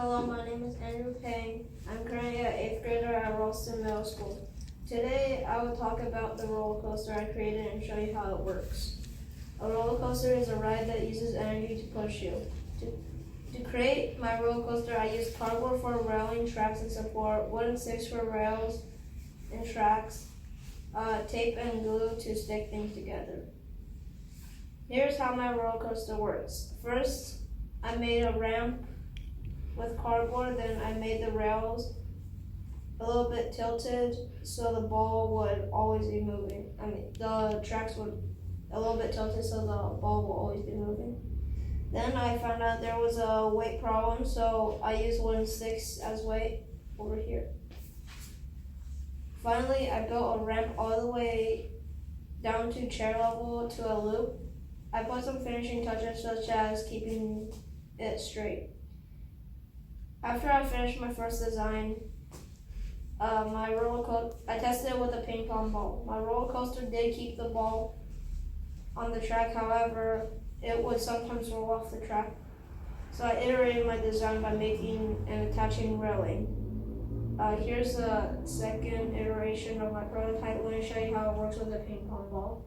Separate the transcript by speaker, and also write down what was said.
Speaker 1: Hello, my name is Andrew Payne. I'm currently an 8th grader at Ralston Middle School. Today, I will talk about the roller coaster I created and show you how it works. A roller coaster is a ride that uses energy to push you. To create my roller coaster, I used cardboard for railing, tracks, and support, wooden sticks for rails and tracks, tape and glue to stick things together. Here's how my roller coaster works. First, I made a ramp with cardboard, then I made the rails a little bit tilted so the ball would always be moving. The tracks would a little bit tilted so the ball will always be moving. Then I found out there was a weight problem, so I used wooden sticks as weight over here. Finally, I built a ramp all the way down to chair level to a loop. I put some finishing touches such as keeping it straight. After I finished my first design, I tested it with a ping pong ball. My roller coaster did keep the ball on the track, however, it would sometimes roll off the track. So I iterated my design by making and attaching railing. Here's the second iteration of my prototype. Let me show you how it works with a ping pong ball.